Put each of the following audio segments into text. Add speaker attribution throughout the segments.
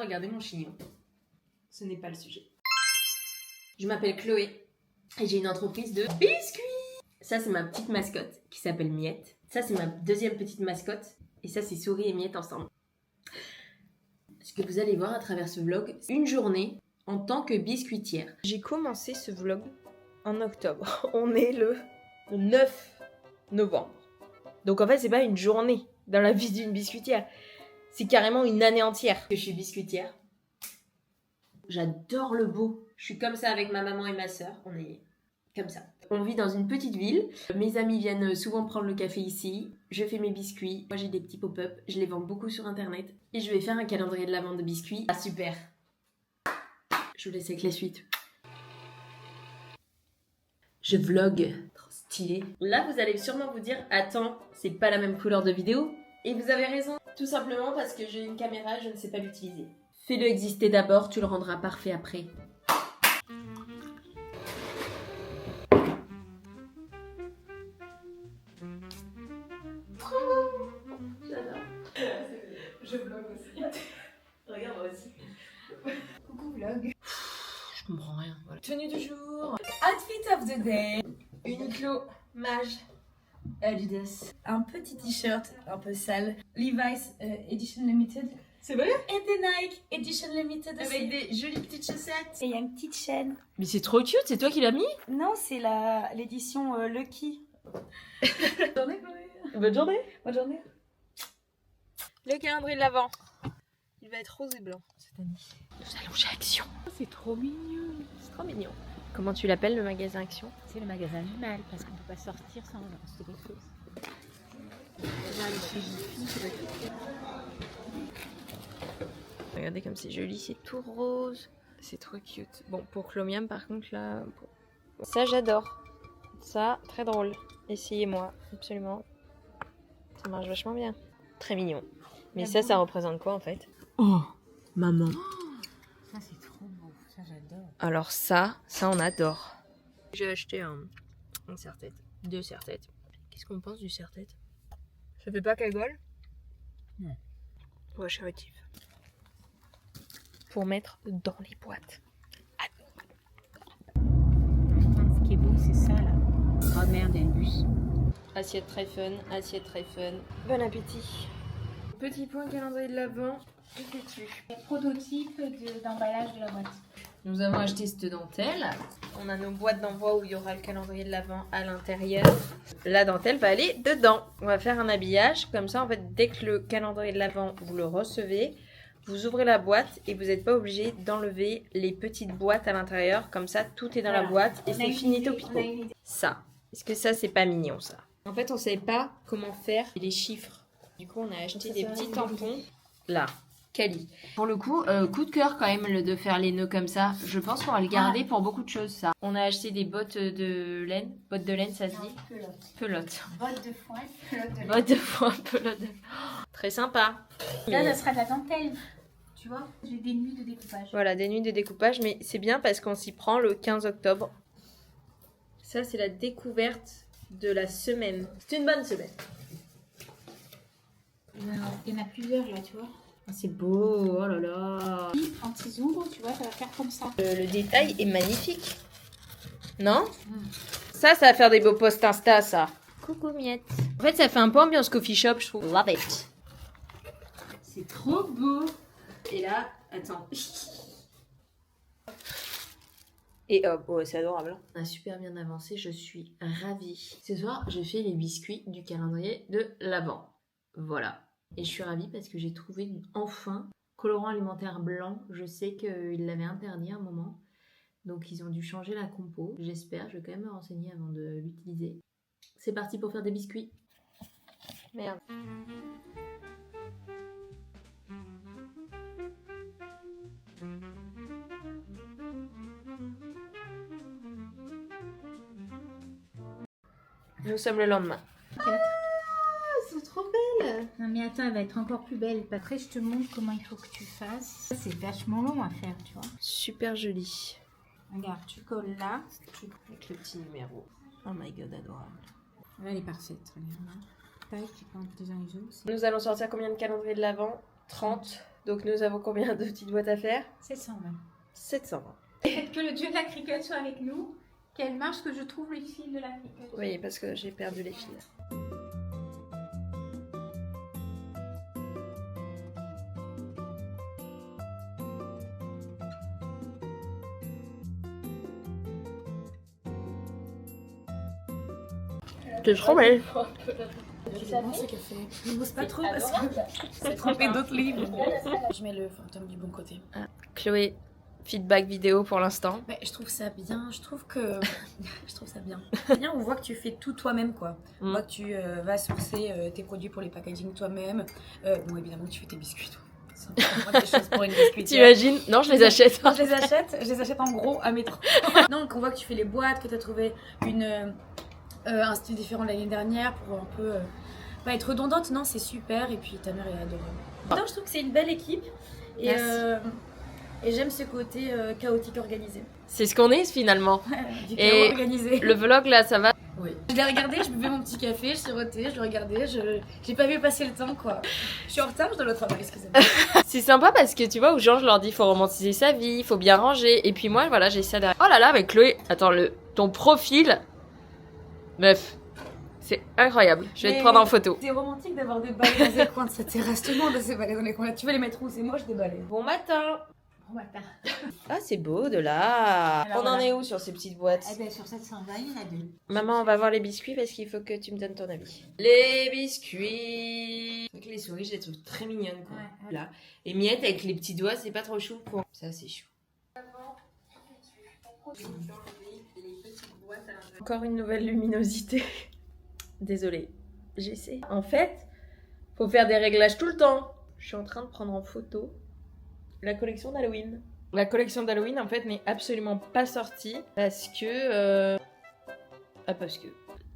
Speaker 1: regardez mon chignon. Ce n'est pas le sujet. Je m'appelle Chloé et j'ai une entreprise de biscuits. Ça, c'est ma petite mascotte qui s'appelle Miette. Ça, c'est ma deuxième petite mascotte. Et ça, c'est Souris et Miette ensemble. Ce que vous allez voir à travers ce vlog, c'est une journée en tant que biscuitière. J'ai commencé ce vlog en octobre. On est le 9 novembre. Donc en fait, c'est pas une journée dans la vie d'une biscuitière. C'est carrément une année entière que je suis biscuitière. J'adore le beau. Je suis comme ça avec ma maman et ma sœur. On est comme ça. On vit dans une petite ville. Mes amis viennent souvent prendre le café ici. Je fais mes biscuits. Moi, j'ai des petits pop-up. Je les vends beaucoup sur Internet. Et je vais faire un calendrier de l'avant de biscuits. Ah, super. Je vous laisse avec la suite. Je vlog. Trop stylé. Là, vous allez sûrement vous dire, attends, c'est pas la même couleur de vidéo. Et vous avez raison. Tout simplement parce que j'ai une caméra, je ne sais pas l'utiliser. Fais-le exister d'abord, tu le rendras parfait après. J'adore.
Speaker 2: Je vlog aussi.
Speaker 1: Regarde moi aussi.
Speaker 2: Coucou vlog.
Speaker 1: Je comprends rien. Voilà.
Speaker 2: Tenue du jour. Outfit of the day.
Speaker 1: Uniqlo, Mage, Adidas.
Speaker 2: Un petit t-shirt un peu sale. Levi's Edition Limited.
Speaker 1: C'est vrai?
Speaker 2: Et des Nike Edition Limited aussi.
Speaker 1: Avec des jolies petites chaussettes.
Speaker 2: Et il y a une petite chaîne.
Speaker 1: Mais c'est trop cute, c'est toi qui l'as mis?
Speaker 2: Non, c'est l'édition Lucky. Bonne journée, Chloé.
Speaker 1: Bonne journée.
Speaker 2: Bonne journée.
Speaker 1: Le calendrier de l'Avent. Il va être rose et blanc cette année. Nous allons chez Action.
Speaker 3: C'est trop mignon.
Speaker 1: C'est trop mignon. Comment tu l'appelles le magasin Action?
Speaker 3: C'est le magasin animal parce qu'on ne peut pas sortir sans acheter quelque chose.
Speaker 1: Regardez comme c'est joli, c'est tout rose. C'est trop cute. Bon, pour Chlomiam par contre là... Ça j'adore. Ça, très drôle. Essayez-moi, absolument. Ça marche vachement bien. Très mignon. Mais ça représente quoi en fait? Oh, maman.
Speaker 3: Ça c'est trop beau, ça j'adore.
Speaker 1: Alors ça on adore. J'ai acheté un serre-tête, 2 serre-têtes. Qu'est-ce qu'on pense du serre-tête? Ça fait pas cagole?
Speaker 3: Non.
Speaker 1: Ouais, chérétif. Pour mettre dans les boîtes.
Speaker 3: Ce qui est beau c'est ça là. Oh merde, il y a un bus.
Speaker 1: Assiette très fun, assiette très fun. Bon appétit. Petit point calendrier de l'Avent. Effectué.
Speaker 2: Prototype d'emballage de la boîte.
Speaker 1: Nous avons acheté cette dentelle. On a nos boîtes d'envoi où il y aura le calendrier de l'Avent à l'intérieur. La dentelle va aller dedans. On va faire un habillage. Comme ça, en fait, dès que le calendrier de l'Avent, vous le recevez, vous ouvrez la boîte et vous n'êtes pas obligé d'enlever les petites boîtes à l'intérieur. Comme ça, tout est dans la boîte et c'est finito pico. Ça. Est-ce que ça, c'est pas mignon, ça? En fait, on ne savait pas comment faire les chiffres. Du coup, on a acheté des petits tampons. Là. Cali. Pour le coup, coup de cœur quand même de faire les nœuds comme ça. Je pense qu'on va le garder pour beaucoup de choses ça. On a acheté des bottes de laine. Bottes de laine, ça se dit? Pelote.
Speaker 2: Botte de foin, pelote de laine.
Speaker 1: Bottes de foin, pelote de... Très sympa.
Speaker 2: Là, ça sera de la dentelle. Tu vois, j'ai des nuits de découpage.
Speaker 1: Voilà, des nuits de découpage. Mais c'est bien parce qu'on s'y prend le 15 octobre. Ça, c'est la découverte de la semaine. C'est une bonne semaine.
Speaker 2: Il y en a plusieurs là, tu vois.
Speaker 1: Ah, c'est beau, oh là là.
Speaker 2: Anti-zoom, tu vois, ça va faire comme ça.
Speaker 1: Le détail est magnifique. Non? Ça va faire des beaux posts Insta, ça. Coucou Miette. En fait, ça fait un peu ambiance coffee shop, je trouve. Love it. C'est trop beau. Et là, attends. Et hop, oh, c'est adorable. On a super bien avancé, je suis ravie. Ce soir, je fais les biscuits du calendrier de l'Avent. Voilà. Et je suis ravie parce que j'ai trouvé enfin colorant alimentaire blanc. Je sais qu'ils l'avaient interdit à un moment. Donc ils ont dû changer la compo. J'espère, je vais quand même me renseigner avant de l'utiliser. C'est parti pour faire des biscuits. Merde. Nous sommes le lendemain. Elles sont trop belles.
Speaker 2: Non mais attends, elle va être encore plus belle. Après, je te montre comment il faut que tu fasses. C'est vachement long à faire, tu vois.
Speaker 1: Super joli.
Speaker 2: Regarde, tu colles là.
Speaker 1: Avec le petit numéro. Oh my god, adorable.
Speaker 2: Là, elle est parfaite. Regarde. Tac, tu prends les uns les autres.
Speaker 1: Nous allons sortir combien de calendriers de l'Avent? 30. Donc nous avons combien de petites boîtes à faire?
Speaker 2: 720.
Speaker 1: 720.
Speaker 2: Peut-être que le dieu de la cricket soit avec nous, qu'elle marche, que je trouve les fils de la cricket.
Speaker 1: Oui, parce que j'ai perdu les fils. C'est trop belle.
Speaker 4: C'est bon ce café. Ne bosse pas trop parce que c'est trempé d'autres livres. Je mets le fantôme du bon côté.
Speaker 1: Chloé, feedback vidéo pour l'instant.
Speaker 4: Mais je trouve ça bien, je trouve ça bien. Bien, on voit que tu fais tout toi-même quoi. On voit que tu vas sourcer tes produits pour les packaging toi-même. Bon évidemment tu fais tes biscuits toi. C'est vraiment des choses pour une biscuitière.
Speaker 1: T'imagines? Non, je les achète.
Speaker 4: Non, je les achète en gros à métro. Non, donc on voit que tu fais les boîtes, que tu as trouvé un style différent l'année dernière pour un peu pas être redondante. Non, c'est super et puis ta mère est adorable. Non, je trouve que c'est une belle équipe et j'aime ce côté chaotique organisé.
Speaker 1: C'est ce qu'on est finalement.
Speaker 4: Du
Speaker 1: Et
Speaker 4: chaos organisé.
Speaker 1: le vlog là, ça va?
Speaker 4: Oui. Je l'ai regardé, je buvais mon petit café, je sirotais, je le regardais, j'ai pas vu passer le temps quoi. Je suis en retard, je dois le travail, excusez-moi.
Speaker 1: C'est sympa parce que tu vois, aux gens, je leur dis faut romantiser sa vie, il faut bien ranger. Et puis moi, voilà, j'ai ça derrière. Oh là là, avec Chloé, attends, ton profil, meuf, c'est incroyable. Je vais te prendre en photo.
Speaker 4: C'est romantique d'avoir des balais dans les coins de sa terrasse. Tout le monde a ses balais dans les coins. Tu veux les mettre où? C'est moche des balais.
Speaker 1: Bon matin.
Speaker 2: Bon matin.
Speaker 1: Ah, c'est beau de là.
Speaker 2: Alors,
Speaker 1: on en
Speaker 2: voilà.
Speaker 1: est où sur ces petites boîtes?
Speaker 2: Eh bien, sur 720, il y en a deux.
Speaker 1: Maman, on va voir les biscuits parce qu'il faut que tu me donnes ton avis. Les biscuits. Avec les souris, je les trouve très mignonnes quoi.
Speaker 2: Ouais.
Speaker 1: Là. Et Miette avec les petits doigts, c'est pas trop chou quoi. Ça, c'est chou. Encore une nouvelle luminosité. Désolée, j'essaie. En fait, faut faire des réglages tout le temps. Je suis en train de prendre en photo la collection d'Halloween. La collection d'Halloween, en fait, n'est absolument pas sortie parce que... parce que...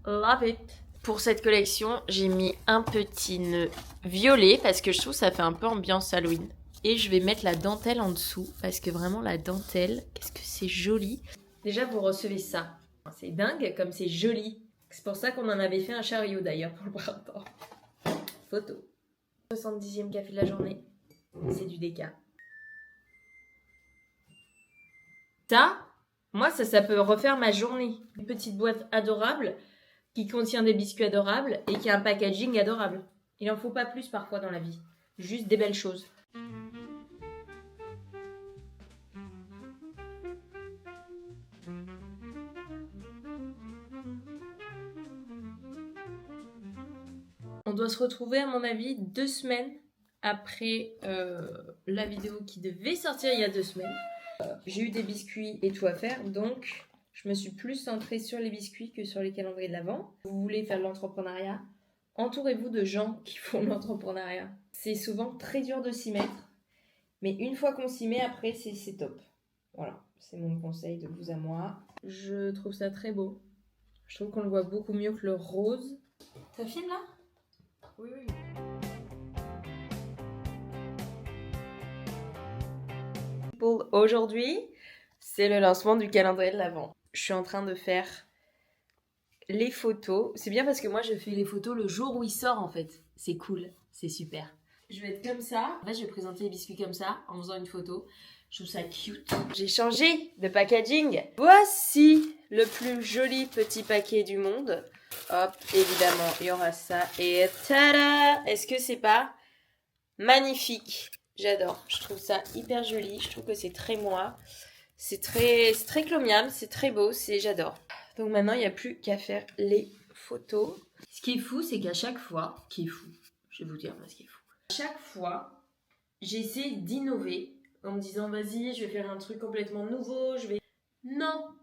Speaker 1: Love it. Pour cette collection, j'ai mis un petit nœud violet parce que je trouve que ça fait un peu ambiance Halloween. Et je vais mettre la dentelle en dessous parce que vraiment la dentelle, qu'est-ce que c'est joli. Déjà, vous recevez ça. C'est dingue comme c'est joli. C'est pour ça qu'on en avait fait un chariot d'ailleurs pour le printemps. Photo. 70e café de la journée. C'est du déca. Ça, moi, ça peut refaire ma journée. Une petite boîte adorable qui contient des biscuits adorables et qui a un packaging adorable. Il en faut pas plus parfois dans la vie. Juste des belles choses. On doit se retrouver, à mon avis, 2 semaines après la vidéo qui devait sortir il y a 2 semaines. J'ai eu des biscuits et tout à faire, donc je me suis plus centrée sur les biscuits que sur les calendriers de l'Avent. Vous voulez faire de l'entrepreneuriat? Entourez-vous de gens qui font de l'entrepreneuriat. C'est souvent très dur de s'y mettre, mais une fois qu'on s'y met, après, c'est top. Voilà, c'est mon conseil de vous à moi. Je trouve ça très beau. Je trouve qu'on le voit beaucoup mieux que le rose.
Speaker 4: Ça filme là? Oui.
Speaker 1: Aujourd'hui, c'est le lancement du calendrier de l'Avent. Je suis en train de faire les photos. C'est bien parce que moi, je fais les photos le jour où il sort en fait. C'est cool, c'est super. Je vais être comme ça. En fait, je vais présenter les biscuits comme ça en faisant une photo. Je trouve ça cute. J'ai changé de packaging. Voici le plus joli petit paquet du monde. Hop, évidemment, il y aura ça. Et tada! Est-ce que c'est pas magnifique? J'adore. Je trouve ça hyper joli. Je trouve que c'est très moi. C'est très chlomium. C'est très beau. J'adore. Donc maintenant, il n'y a plus qu'à faire les photos. Ce qui est fou, c'est qu'à chaque fois... Ce qui est fou. Je vais vous dire ce qui est fou. À chaque fois, j'essaie d'innover en me disant, vas-y, je vais faire un truc complètement nouveau. Non.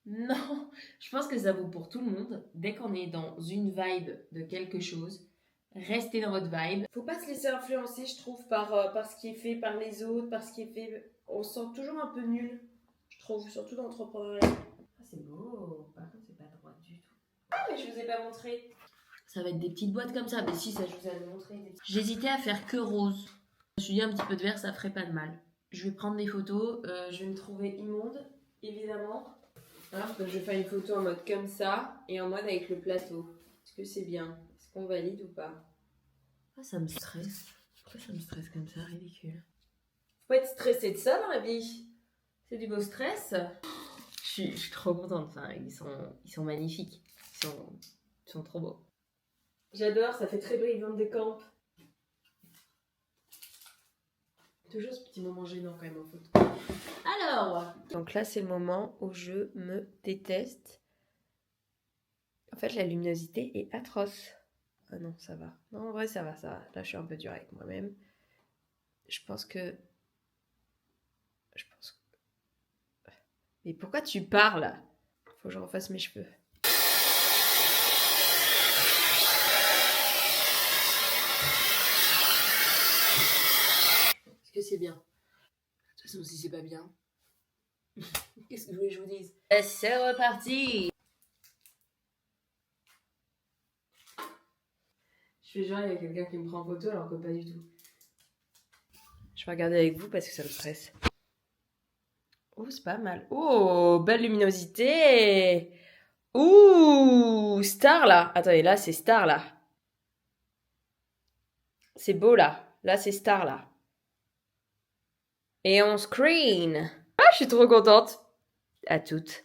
Speaker 1: Je pense que ça vaut pour tout le monde. Dès qu'on est dans une vibe de quelque chose, restez dans votre vibe. Faut pas se laisser influencer, je trouve, par ce qui est fait par les autres, par ce qui est fait... On se sent toujours un peu nul, je trouve, surtout dans l'entrepreneuriat. Ah, c'est beau. Par contre, c'est pas droit du tout. Ah, mais je vous ai pas montré. Ça va être des petites boîtes comme ça. Mais si, ça, je vous avais montré. J'hésitais à faire que rose. Je me suis dit, un petit peu de vert, ça ferait pas de mal. Je vais prendre des photos. Je vais me trouver immonde, évidemment. Alors, donc je vais faire une photo en mode comme ça et en mode avec le plateau. Est-ce que c'est bien? Est-ce qu'on valide ou pas? Ah, ça me stresse. Pourquoi ça me stresse comme ça? Ridicule. Faut être stressé de ça dans la vie. C'est du beau stress. Je suis trop contente. Enfin, ils sont magnifiques. Ils sont trop beaux. J'adore, ça fait très brillant de camp. Toujours ce petit moment gênant quand même en photo. Alors, donc là c'est le moment où je me déteste. En fait la luminosité est atroce. Ah non, ça va. Non, en vrai ça va. Là je suis un peu dure avec moi-même. Je pense que... Mais pourquoi tu parles? Faut que je refasse mes cheveux. Est-ce que c'est bien? De toute façon, si c'est pas bien... Qu'est-ce que vous voulez que je vous dise? Et c'est reparti! Je fais genre, il y a quelqu'un qui me prend en photo alors que pas du tout. Je vais regarder avec vous parce que ça me stresse. Oh, c'est pas mal. Oh, belle luminosité! Ouh, star là. Attendez, là c'est star là. C'est beau là. Là c'est star là. Et on screen. Ah, je suis trop contente. À toutes.